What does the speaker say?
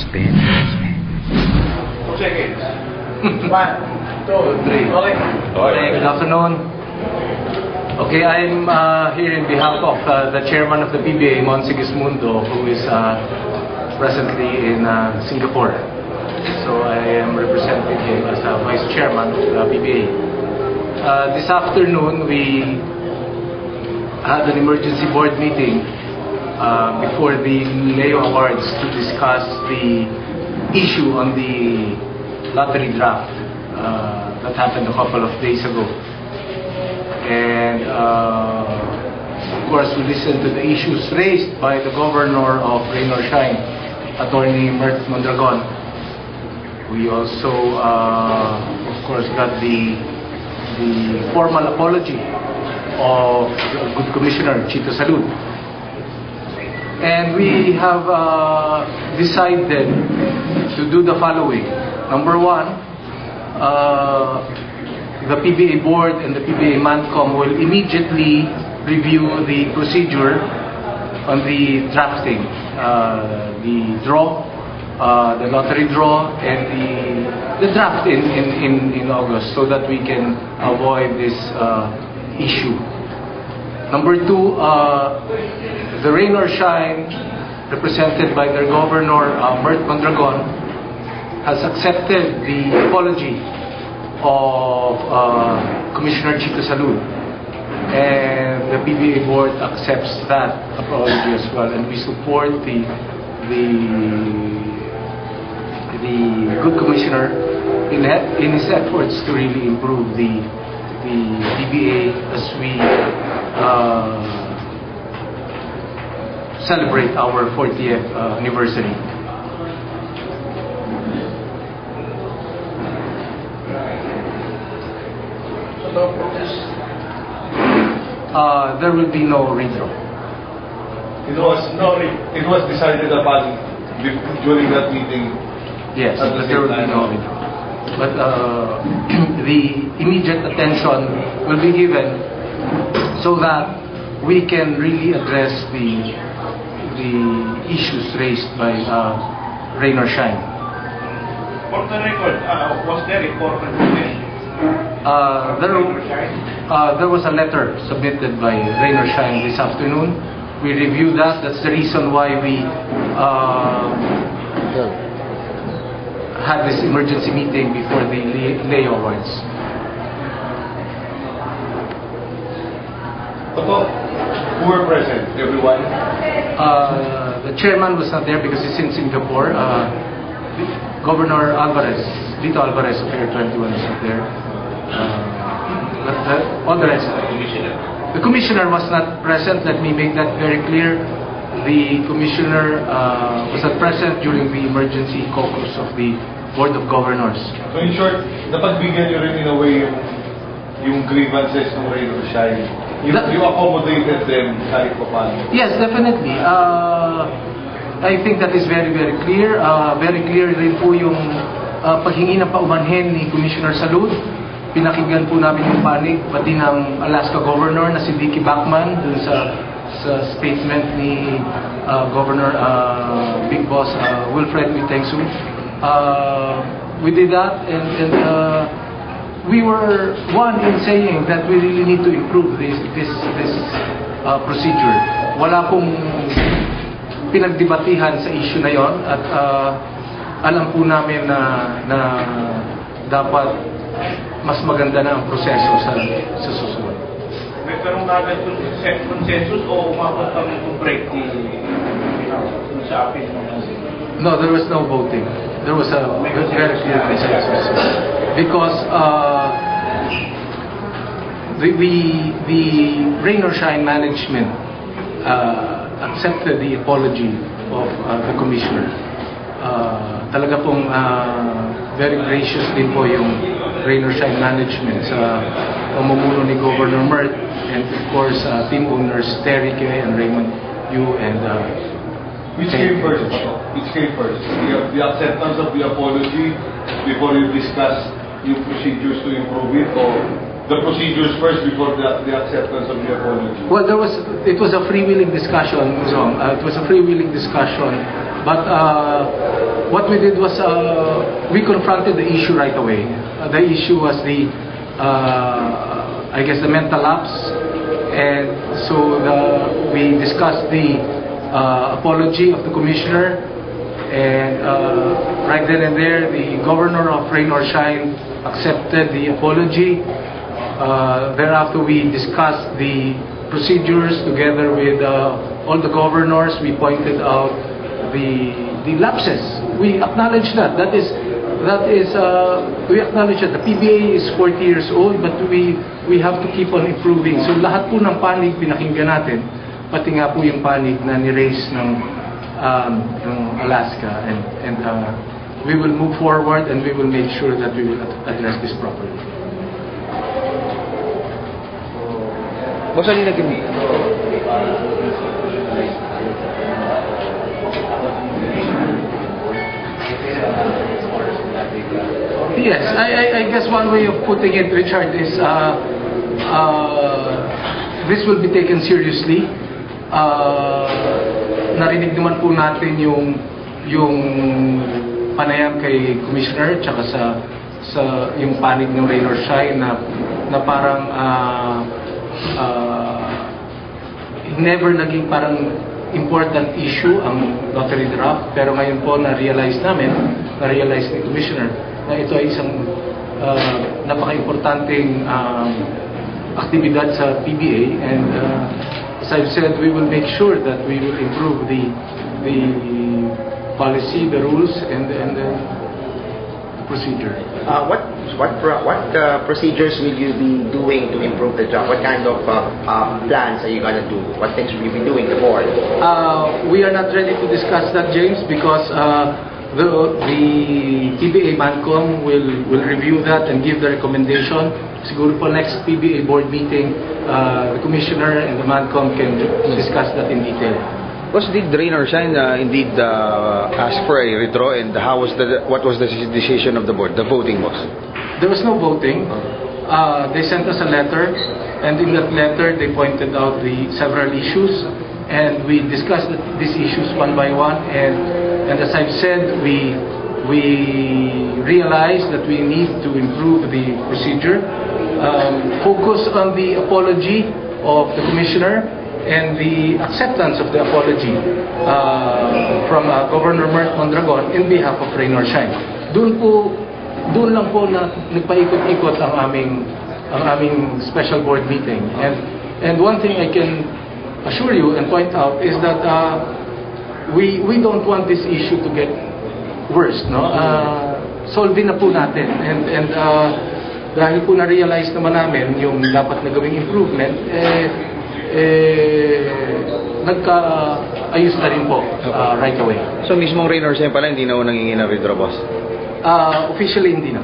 Suspend. 2 seconds. 1, 2, 3. Okay. Good afternoon. Okay, I'm here in behalf of the chairman of the PBA, Mon Sigismundo, who is presently in Singapore. So I am representing him as vice chairman of the PBA. This afternoon, we had an emergency board meeting before the Leo Awards to discuss the issue on the lottery draft that happened a couple of days ago. And of course, we listened to the issues raised by the governor of Rain or Shine, Attorney Mert Mondragon. We also, of course, got the formal apology of the Good Commissioner Chito Salud. And we have decided to do the following. Number one, the PBA board and the PBA Mancom will immediately review the procedure on the drafting, the draw, the lottery draw, and the draft in August, so that we can avoid this issue. Number two, the Rain or Shine, represented by their governor, Mert Mondragon, has accepted the apology of Commissioner Chito Salud. And the PBA board accepts that apology as well. And we support the Good Commissioner in his efforts to really improve the PBA as we celebrate our 40th anniversary. There will be no redraw. It was decided upon during that meeting. Yes, but there will be no redraw. But the immediate attention will be given so that we can really address the issues raised by Rain or Shine. For the record, was there a formal request? There was a letter submitted by Rain or Shine this afternoon. We reviewed that. That's the reason why we had this emergency meeting before the Leo Awards. Who were present? Everyone? The chairman was not there because he's in Singapore. Governor Alvarez, Lito Alvarez of Air 21 is not there. But all the rest. The commissioner was not present. Let me make that very clear. The commissioner was not present during the emergency caucus of the Board of Governors. So in short, napagbigyan nyo rin in a way yung grievances ng Rain or Shine. You accommodated them kahit pa paano. Yes, definitely. I think that is very, very clear. Very clear rin po yung paghingi ng paumanhin ni Commissioner Salud. Pinakinggan po namin yung panig, pati ng Alaska Governor na si Vicky Bachman dun sa statement ni Governor Big Boss Wilfred Witengsu. We did that, and we were one in saying that we really need to improve this procedure. Wala pong pinagdebatihan sa issue na yon, at alam po namin na dapat mas maganda na ang proseso sa susunod. May karong agad consensus o umabot kami to break sa akin? No, there was no voting. There was a very clear consensus because the Rain or Shine management accepted the apology of the commissioner. Talaga pong very gracious din po yung Rain or Shine management sa pamumuno ni Governor Mert, and of course team owners Terry K. and Raymond Yu, and which came first? Which came first? The acceptance of the apology before you discuss yung procedures to improve it, or the procedures first before the acceptance of the apology? Well, it was a freewheeling discussion, Zong. It was a freewheeling discussion. But what we did was we confronted the issue right away. The issue was I guess the mental lapse, and so we discussed the apology of the commissioner, and right then and there, the governor of Rain or Shine accepted the apology. Thereafter, we discussed the procedures together with all the governors. We pointed out the lapses. We acknowledge that. We acknowledge that the PBA is 40 years old, but we have to keep on improving. So lahat po ng panig pinakinggan natin, pati nga po yung panig na ni-raise ng Alaska, and we will move forward and we will make sure that we will address this properly. Yes, I guess one way of putting it, Richard, is this will be taken seriously. Narinig naman po natin yung panayam kay Commissioner tsaka sa yung panig ng Rain or Shine na parang never naging parang important issue ang lottery draft, pero ngayon po na-realize ni Commissioner na ito ay isang napaka-importanteng aktibidad sa PBA, and as I've said, we will make sure that we will improve the policy, the rules, and the procedure. What procedures will you be doing to improve the job? What kind of plans are you going to do? What things will you be doing, the board? We are not ready to discuss that, James, because the PBA Mancom will review that and give the recommendation. Siguro po next PBA board meeting, the Commissioner and the Mancom can discuss that in detail. Did Rain or Shine indeed ask for a withdrawal, and what was the decision of the board, the voting was? There was no voting. They sent us a letter, and in that letter they pointed out the several issues, and we discussed these issues one by one, and as I've said, we realized that we need to improve the procedure, focus on the apology of the Commissioner and the acceptance of the apology from Governor Mert Mondragon in behalf of Rain or Shine. Doon lang po na nagpaikot-ikot ang aming special board meeting. And one thing I can assure you and point out is that we don't want this issue to get worse, no? Solve na po natin, and dahil po na-realize naman namin yung dapat na gawing improvement, nagka-ayos na rin po right away. So mismong Rain or Shine pala hindi na nangingi na withdraw, boss? Officially hindi na.